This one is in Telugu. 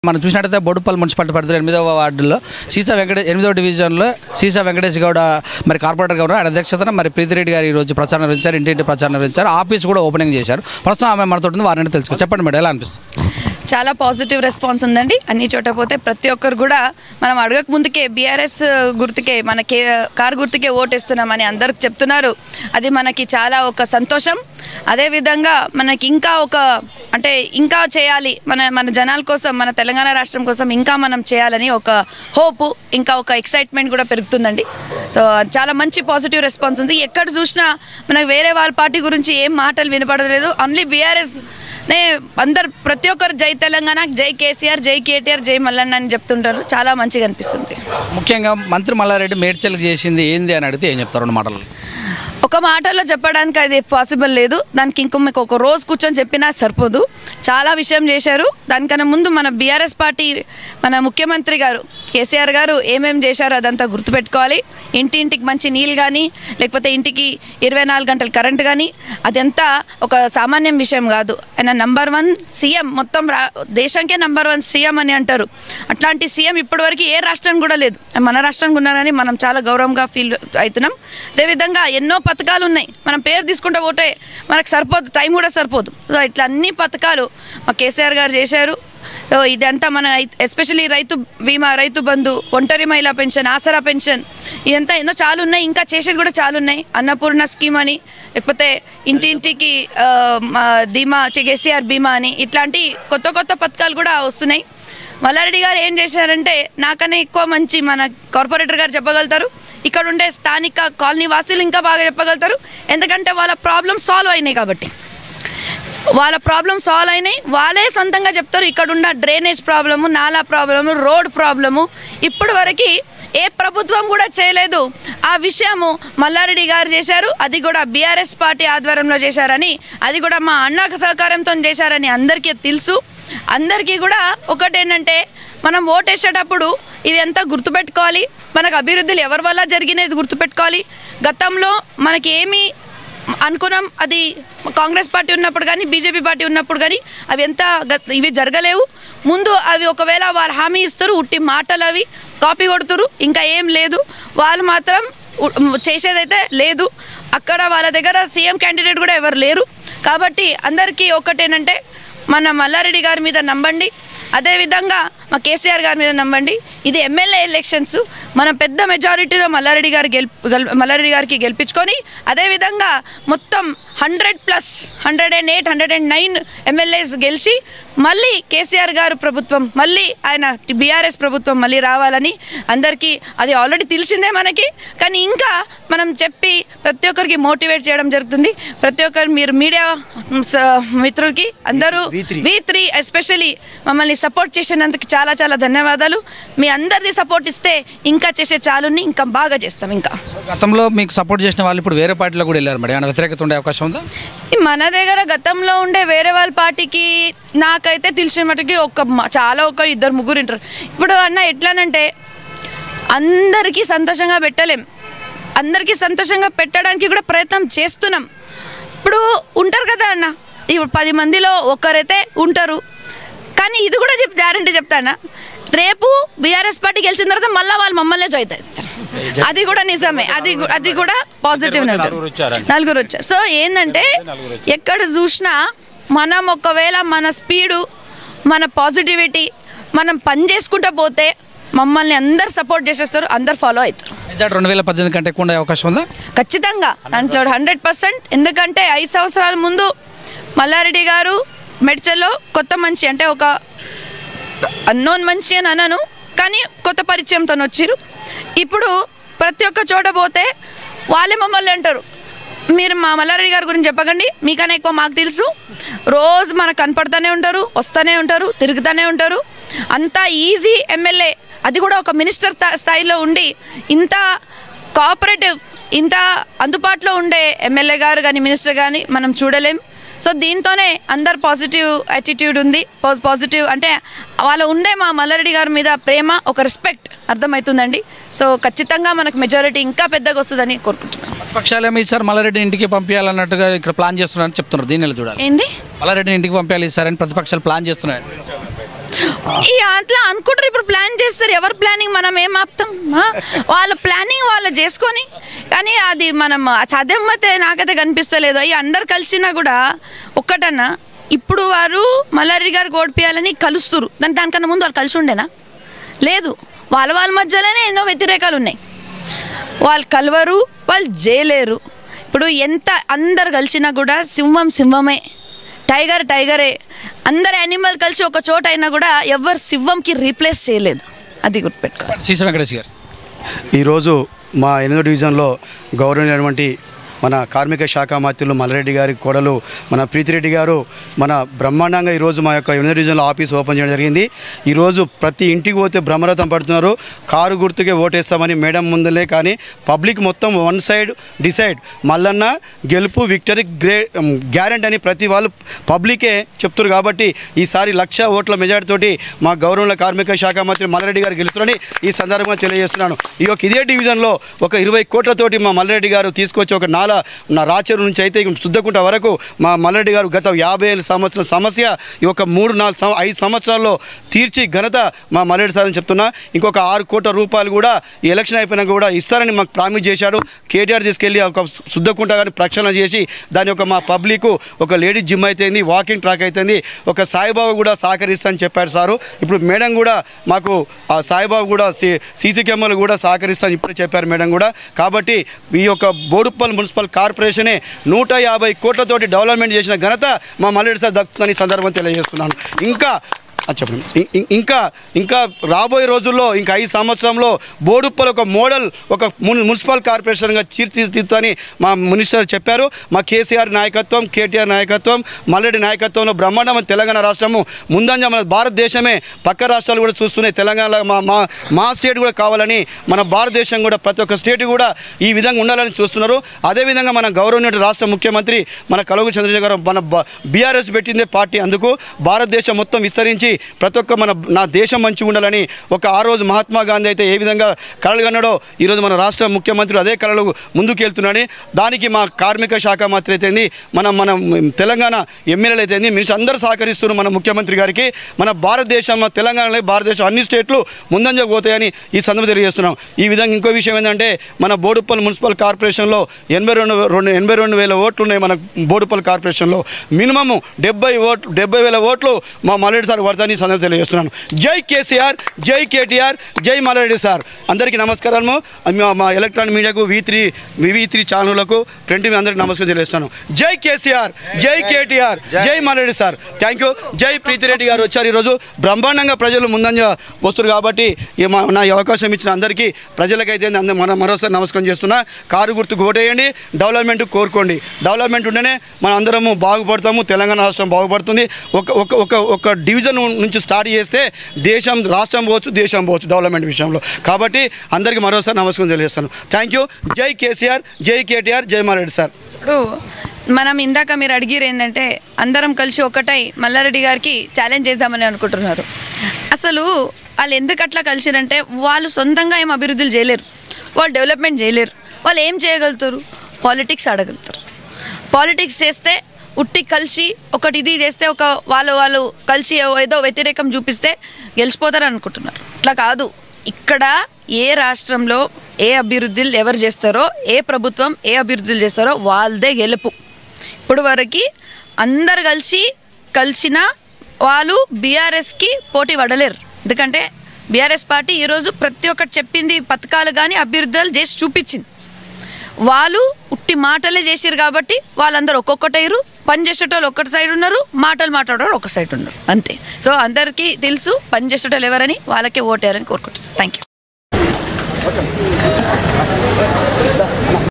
మనం చూసినట్టయితే బొడుపల్లి మున్సిపాలిటీ పరిధిలో 8వ వార్డులో 8వ డివిజన్లో సీసా వెంకటేష్ గౌడ మరి కార్పొరేటర్గా ఉన్నారు. ఆయన అధ్యక్షతన మరి ప్రీతిరెడ్డి గారు ఈరోజు ప్రచారం నిర్వహించారు, ఇంటింటి ప్రచారం నిర్వహించారు, ఆఫీస్ కూడా ఓపెనింగ్ చేశారు. ప్రస్తుతం ఆమె మనతో ఉంది, వారిని తెలుసుకో. చెప్పండి మేడం, ఎలా అనిపిస్తుంది? చాలా పాజిటివ్ రెస్పాన్స్ ఉందండి. అన్ని చోట పోతే ప్రతి ఒక్కరు కూడా మనం అడగక ముందుకే బీఆర్ఎస్ గుర్తుకే మన కార్ గుర్తుకే ఓటేస్తున్నామని అందరికి చెప్తున్నారు. అది మనకి చాలా ఒక సంతోషం. అదేవిధంగా మనకి ఇంకా ఇంకా చేయాలి, మన జనాల కోసం, మన తెలంగాణ రాష్ట్రం కోసం ఇంకా మనం చేయాలని ఒక హోప్, ఇంకా ఒక ఎక్సైట్మెంట్ కూడా పెరుగుతుందండి. సో చాలా మంచి పాజిటివ్ రెస్పాన్స్ ఉంది. ఎక్కడ చూసినా మనకు వేరే వాళ్ళ పార్టీ గురించి ఏం మాటలు వినపడలేదు. ఓన్లీ బీఆర్ఎస్ అందరు ప్రతి ఒక్కరు జై తెలంగాణ, జై కేసీఆర్, జై కేటీఆర్, జై మల్లన్న అని చెప్తుంటారు. చాలా మంచిగా అనిపిస్తుంది. ముఖ్యంగా మంత్రి మల్లారెడ్డి మేడ్చల్కి చేసింది ఏంది అని అడిగితే ఏం చెప్తారు? 2 మాటలు. ఒక మాటలో చెప్పడానికి అది పాసిబుల్ లేదు. దానికి మీకు ఒక రోజు కూర్చొని చెప్పినా సరిపోదు. చాలా విషయం చేశారు. దానికన్నా ముందు మన బీఆర్ఎస్ పార్టీ, మన ముఖ్యమంత్రి గారు కేసీఆర్ గారు ఏమేమి చేశారో అదంతా గుర్తుపెట్టుకోవాలి. ఇంటింటికి మంచి నీళ్ళు కానీ, లేకపోతే ఇంటికి 24 గంటలు కరెంట్ కానీ, అదంతా ఒక సామాన్యం విషయం కాదు. ఆయన నంబర్ 1 సీఎం, మొత్తం దేశానికే నంబర్ 1 సీఎం అని అంటారు. అట్లాంటి సీఎం ఇప్పటివరకు ఏ రాష్ట్రం కూడా లేదు. మన రాష్ట్రానికి ఉన్నారని మనం చాలా గౌరవంగా ఫీల్ అవుతున్నాం. అదేవిధంగా ఎన్నో పథకాలు ఉన్నాయి. మనం పేరు తీసుకుంటే ఓటే మనకు సరిపోదు, టైం కూడా సరిపోదు. సో ఇట్లా అన్ని పథకాలు మా కేసీఆర్ గారు చేశారు. సో ఇదంతా మన ఎస్పెషల్లీ రైతు బీమా, రైతు బంధు, ఒంటరి మహిళా పెన్షన్, ఆసరా పెన్షన్, ఇదంతా ఎన్నో చాలా ఉన్నాయి. ఇంకా చేసేది కూడా చాలా ఉన్నాయి. అన్నపూర్ణ స్కీమ్ అని, లేకపోతే ఇంటింటికి ధీమా, కేసీఆర్ బీమా అని, ఇట్లాంటి కొత్త కొత్త పథకాలు కూడా వస్తున్నాయి. మల్లారెడ్డి గారు ఏం చేశారంటే నాకన్నా ఎక్కువ మంచి మన కార్పొరేటర్ గారు చెప్పగలుగుతారు. ఇక్కడ ఉండే స్థానిక కాలనీ వాసులు ఇంకా బాగా చెప్పగలుగుతారు. ఎందుకంటే వాళ్ళ ప్రాబ్లమ్ సాల్వ్ అయినాయి కాబట్టి. వాళ్ళే సొంతంగా చెప్తారు. ఇక్కడ ఉన్న డ్రైనేజ్ ప్రాబ్లము, నాలా ప్రాబ్లము, రోడ్ ప్రాబ్లము ఇప్పటి వరకు ఏ ప్రభుత్వం కూడా చేయలేదు. ఆ విషయము మల్లారెడ్డి గారు చేశారు. అది కూడా బీఆర్ఎస్ పార్టీ ఆధ్వర్యంలో చేశారని, అది కూడా మా అన్న సహకారంతో చేశారని అందరికీ తెలుసు. అందరికీ కూడా ఒకటేంటంటే మనం ఓటేసేటప్పుడు ఇది ఎంత గుర్తుపెట్టుకోవాలి. మనకు అభివృద్ధులు ఎవరి వల్ల జరిగినది గుర్తుపెట్టుకోవాలి. గతంలో మనకి ఏమి అనుకున్నాం అది కాంగ్రెస్ పార్టీ ఉన్నప్పుడు కానీ, బీజేపీ పార్టీ ఉన్నప్పుడు కానీ అవి ఇవి జరగలేవు. ముందు అవి ఒకవేళ వాళ్ళు హామీ ఇస్తారు, ఉట్టి మాటలు అవి కాపీ కొడుతురు, ఇంకా ఏం లేదు. వాళ్ళు మాత్రం చేసేదైతే లేదు. అక్కడ వాళ్ళ దగ్గర సీఎం క్యాండిడేట్ కూడా ఎవరు లేరు. కాబట్టి అందరికీ ఒకటేనంటే మన మల్లారెడ్డి గారి మీద నమ్మండి. అదేవిధంగా మా కేసీఆర్ గారి మీద నమ్మండి. ఇది ఎమ్మెల్యే ఎలక్షన్స్, మనం పెద్ద మెజారిటీలో మల్లారెడ్డి గారికి గెలిపించుకొని, అదేవిధంగా మొత్తం 100+, 108, 109 ఎమ్మెల్యేస్ గెలిచి మళ్ళీ కేసీఆర్ గారు ప్రభుత్వం, మళ్ళీ ఆయన బీఆర్ఎస్ ప్రభుత్వం మళ్ళీ రావాలని అందరికీ అది ఆల్రెడీ తెలిసిందే మనకి. కానీ ఇంకా మనం చెప్పి ప్రతి ఒక్కరికి మోటివేట్ చేయడం జరుగుతుంది. ప్రతి ఒక్కరు మీరు మీడియా మిత్రులకి అందరూ V3 ఎస్పెషల్లీ మమ్మల్ని సపోర్ట్ చేసినందుకు చాలా చాలా ధన్యవాదాలు. మీ అందరిది సపోర్ట్ ఇస్తే ఇంకా చేసే చాలుని ఇంకా బాగా చేస్తాం. ఇంకా గతంలో మీకు సపోర్ట్ చేసిన వాళ్ళు ఇప్పుడు వేరే పార్టీలో కూడా వెళ్ళారు మేడం, ఏమైనా వ్యతిరేకత ఉండే అవకాశం ఉందా? మన దగ్గర గతంలో ఉండే వేరే వాళ్ళ పార్టీకి నాకైతే తెలిసిన మటుకి ఒక 2-3 ఉంటారు. ఇప్పుడు అన్న ఎట్లానంటే అందరికీ సంతోషంగా పెట్టలేం, అందరికీ సంతోషంగా పెట్టడానికి కూడా ప్రయత్నం చేస్తున్నాం. ఇప్పుడు ఉంటారు కదా అన్న, ఇప్పుడు 10 మందిలో ఒకరైతే ఉంటారు. కానీ ఇది కూడా గ్యారెంటీ చెప్తానా, రేపు బీఆర్ఎస్ పార్టీ గెలిచిన తర్వాత మళ్ళీ వాళ్ళు మమ్మల్నే జాయిన్ అవుతారు. అది కూడా నిజమే. అది కూడా పాజిటివ్. 4 వచ్చారు. సో ఏంటంటే ఎక్కడ చూసినా మనం ఒకవేళ మన స్పీడు, మన పాజిటివిటీ మనం పని చేసుకుంటూ పోతే మమ్మల్ని అందరు సపోర్ట్ చేసేస్తారు, అందరు ఫాలో అవుతారు. 2018 కంటే ఎక్కువ ఉండే అవకాశం ఉందా? ఖచ్చితంగా దాంట్లో 100%. ఎందుకంటే 5 సంవత్సరాల ముందు మల్లారెడ్డి గారు మెడ్చల్లో కొత్త మనిషి, అంటే ఒక అన్నోన్ మనిషి అని అనను, కానీ కొత్త పరిచయంతో వచ్చారు. ఇప్పుడు ప్రతి ఒక్క చోట పోతే వాళ్ళే మమ్మల్ని అంటారు, మీరు మా మల్లారెడ్డి గారి గురించి చెప్పకండి, మీకన్నా ఎక్కువ మాకు తెలుసు. రోజు మనకు కనపడుతూనే ఉంటారు, వస్తూనే ఉంటారు, తిరుగుతూనే ఉంటారు. అంత ఈజీ ఎమ్మెల్యే, అది కూడా ఒక మినిస్టర్ స్థాయిలో ఉండి ఇంత కోఆపరేటివ్, ఇంత అందుబాటులో ఉండే ఎమ్మెల్యే గారు కానీ మినిస్టర్ కానీ మనం చూడలేం. సో దీంతోనే అందరు పాజిటివ్ యాటిట్యూడ్ ఉంది. పాజిటివ్ అంటే వాళ్ళ ఉండే మా మల్లారెడ్డి గారి మీద ప్రేమ, ఒక రెస్పెక్ట్ అర్థమవుతుందండి. సో ఖచ్చితంగా మనకు మెజారిటీ ఇంకా పెద్దగా వస్తుందని కోరుకుంటున్నాను. ప్రతిపక్షాలు ఏమి ఇచ్చారు, మల్లారెడ్డిని ఇంటికి పంపించాలన్నట్టుగా ఇక్కడ ప్లాన్ చేస్తున్నారని చెప్తున్నారు. దీన్ని చూడాలి. ఏంటి మల్లారెడ్డిని ఇంటికి పంపించాలి సార్ అని ప్రతిపక్షాలు ప్లాన్ చేస్తున్నాయి. అట్లా అనుకుంటారు. ఇప్పుడు ప్లాన్ చేస్తారు. ఎవరు ప్లానింగ్ మనం ఏం ఆపుతాం? వాళ్ళ ప్లానింగ్ వాళ్ళు చేసుకొని, కానీ అది మనం చదమ్మతే నాకైతే కనిపిస్తలేదు. అవి అందరు కలిసినా కూడా ఒక్కటన్నా ఇప్పుడు వారు మల్లారెడ్డి గారు ఓడిపియాలని కలుస్తురు. దానికన్నా ముందు వాళ్ళు కలిసి ఉండేనా? లేదు. వాళ్ళ మధ్యలోనే ఎన్నో వ్యతిరేకాలు ఉన్నాయి. వాళ్ళు కలవరు, వాళ్ళు చేయలేరు. ఇప్పుడు ఎంత అందరు కలిసినా కూడా సింహమే, టైగరే. అందరు యానిమల్ కలిసి ఒక చోట అయినా కూడా ఎవరు సింహంకి రీప్లేస్ చేయలేదు. అది గుర్తుపెట్టుకోవాలి. సీసా వెంకటేష్ గారు ఈరోజు మా 8వ డివిజన్లో గౌరవనీయమైనటువంటి మన కార్మిక శాఖ మంత్రులు మల్లారెడ్డి గారి కోడలు మన ప్రీతిరెడ్డి గారు మన బ్రహ్మాండంగా ఈరోజు మా యొక్క 8వ డివిజన్లో ఆఫీస్ ఓపెన్ చేయడం జరిగింది. ఈరోజు ప్రతి ఇంటికి పోతే బ్రహ్మరథం పడుతున్నారు. కారు గుర్తుకే ఓటేస్తామని మేడం ముందులే, కానీ పబ్లిక్ మొత్తం వన్ సైడ్ డిసైడ్ మల్లన్న గెలుపు విక్టరీ గ్యారెంటీ అని ప్రతి వాళ్ళు పబ్లికే చెప్తారు. కాబట్టి ఈసారి 1,00,000 ఓట్ల మెజార్టీతోటి మా గౌరవ కార్మిక శాఖ మంత్రి మల్లారెడ్డి గారు గెలుస్తారని ఈ సందర్భంగా తెలియజేస్తున్నాను. ఈ యొక్క ఇదే డివిజన్లో ఒక 20 కోట్లతోటి మా మల్లారెడ్డి గారు తీసుకొచ్చి ఒక నా రాచూరు నుంచి అయితే సుద్దకుంట వరకు మా మల్లారెడ్డి గారు గత 50 సంవత్సరాల సమస్య ఈ యొక్క 3-4-5 సంవత్సరాల్లో తీర్చి ఘనత మా మల్లారెడ్డి సార్ అని చెప్తున్నా. ఇంకొక 6 కోట్ల రూపాయలు కూడా ఈ ఎలక్షన్ అయిపోయినాక కూడా ఇస్తారని మాకు ప్రామిస్ చేశాడు. కేటీఆర్ తీసుకెళ్ళి ఒక సుద్దకుంట కానీ ప్రక్షాళన చేసి దాని యొక్క మా పబ్లిక్ ఒక లేడీస్ జిమ్ అయితేంది, వాకింగ్ ట్రాక్ అయితేంది, ఒక సాయిబాబా కూడా సహకరిస్తానని చెప్పారు సారు. ఇప్పుడు మేడం కూడా మాకు ఆ సాయిబాబా కూడా సీసీ కెమెరాలు కూడా సహకరిస్తానని ఇప్పుడే చెప్పారు మేడం కూడా. కాబట్టి ఈ యొక్క బోడుప్పల్ మున్సిపల్ కార్పొరేషనే 150 కోట్లతోటి డెవలప్మెంట్ చేసిన ఘనత మా మల్లారెడ్డి సార్ దక్కుతుందని ఈ సందర్భం తెలియజేస్తున్నాను. చెప్పండి. ఇంకా రాబోయే రోజుల్లో ఇంకా 5 సంవత్సరంలో బోడుప్పల్ ఒక మోడల్ ఒక మున్సిపల్ కార్పొరేషన్గా తీర్చిదిద్దుతని మా మినిస్టర్ చెప్పారు. మా కేసీఆర్ నాయకత్వం, కేటీఆర్ నాయకత్వం, మల్లారెడ్డి నాయకత్వంలో బ్రహ్మాండమైన తెలంగాణ రాష్ట్రము ముందంజ మన భారతదేశమే పక్క రాష్ట్రాలు కూడా చూస్తున్నాయి. తెలంగాణ మా స్టేట్ కూడా కావాలని మన భారతదేశం కూడా ప్రతి ఒక్క స్టేట్ కూడా ఈ విధంగా ఉండాలని చూస్తున్నారు. అదేవిధంగా మన గౌరవనీయ రాష్ట్ర ముఖ్యమంత్రి మన కల్వకుంట్ల చంద్రశేఖర్ గారు మన బీఆర్ఎస్ పెట్టిందే పార్టీ, అందుకు భారతదేశం మొత్తం విస్తరించి ప్రతి ఒక్క నా దేశం మంచిగా ఉండాలని ఆ రోజు మహాత్మా గాంధీ అయితే ఏ విధంగా కలలు కన్నాడో ఈరోజు మన రాష్ట్ర ముఖ్యమంత్రి అదే కళలు ముందుకు వెళ్తున్నాడని దానికి మా కార్మిక శాఖ మంత్రి అయితేంది, మన తెలంగాణ ఎమ్మెల్యేలు అయితేంది, మినిస్టర్ అందరూ సహకరిస్తున్నారు మన ముఖ్యమంత్రి గారికి. మన భారతదేశం తెలంగాణలో భారతదేశం అన్ని స్టేట్లు ముందంజకు పోతాయని ఈ సందర్భంగా తెలియజేస్తున్నాం. ఈ విధంగా ఇంకో విషయం ఏంటంటే మన బోడుప్పల్ మున్సిపల్ కార్పొరేషన్లో 82,000 ఓట్లు ఉన్నాయి. మన బోడుప్పల్ కార్పొరేషన్లో మినిమమ్ 70,000 ఓట్లు మా మల్లారెడ్డి సార్ పడతాయని సందర్భం తెలియజేస్తున్నాను. జై కేసీఆర్, జై కేటీఆర్, జై మల్లారెడ్డి సార్. అందరికీ నమస్కారాలు. మా ఎలక్ట్రానిక్ మీడియాకు V3 ఛానళ్లకు ప్రింట్ అందరికీ నమస్కారం తెలియజేస్తాను. జై కేసీఆర్, జై కేటీఆర్, జై మల్లారెడ్డి సార్. Thank you. జై ప్రీతిరెడ్డి గారు వచ్చారు. ఈరోజు బ్రహ్మాండంగా ప్రజలు ముందంజ వస్తారు కాబట్టి నా అవకాశం ఇచ్చిన అందరికీ ప్రజలకైతే మరోసారి నమస్కారం చేస్తున్నా. కారు గుర్తుకు ఓటేయండి, డెవలప్మెంట్ కోరుకోండి. డెవలప్మెంట్ ఉంటేనే మన అందరము బాగుపడతాము, తెలంగాణ రాష్ట్రం బాగుపడుతుంది. ఒక డివిజన్ నుంచి స్టార్ట్ చేస్తే రాష్ట్రం పోవచ్చు, దేశం పోవచ్చు డెవలప్మెంట్ విషయంలో. కాబట్టి అందరికీ మరోసారి నమస్కారం తెలియజేస్తాను. Thank you. జై కేసీఆర్, జై కేటీఆర్, జై మల్లారెడ్డి సార్. ఇప్పుడు మనం ఇందాక మీరు అడిగిరు ఏంటంటే అందరం కలిసి ఒకటై మల్లారెడ్డి గారికి ఛాలెంజ్ చేద్దామని అనుకుంటున్నారు. అసలు వాళ్ళు ఎందుకు అట్లా కలిసిరంటే వాళ్ళు సొంతంగా ఏం అభివృద్ధులు చేయలేరు, వాళ్ళు డెవలప్మెంట్ చేయలేరు. వాళ్ళు ఏం చేయగలుగుతారు? పాలిటిక్స్ ఆడగలుగుతారు. పాలిటిక్స్ చేస్తే ఉట్టి కలిసి ఒకటి ఇది చేస్తే వాళ్ళు కలిసి ఏదో వ్యతిరేకం చూపిస్తే గెలిచిపోతారు అనుకుంటున్నారు. అట్లా కాదు. ఇక్కడ ఏ రాష్ట్రంలో ఏ అభివృద్ధులు ఎవరు చేస్తారో, ఏ ప్రభుత్వం ఏ అభివృద్ధులు చేస్తారో వాళ్ళదే గెలుపు. ఇప్పుడు వరకు అందరు కలిసిన వాళ్ళు బీఆర్ఎస్కి పోటీ పడలేరు. ఎందుకంటే బీఆర్ఎస్ పార్టీ ఈరోజు ప్రతి ఒక్కటి చెప్పింది పథకాలు కానీ అభివృద్ధులు చేసి చూపించింది. వాళ్ళు ఉట్టి మాటలే చేసారు కాబట్టి వాళ్ళందరూ ఒక్కొక్కటైరు. పని చేసేటోళ్ళు ఒక్కటి సైడ్ ఉన్నారు, మాటలు మాట్లాడేవాళ్ళు ఒక సైడ్ ఉన్నారు, అంతే. సో అందరికీ తెలుసు పని చేసేటోళ్ళు ఎవరని, వాళ్ళకే ఓటేయాలని కోరుకుంటున్నాను. Thank you.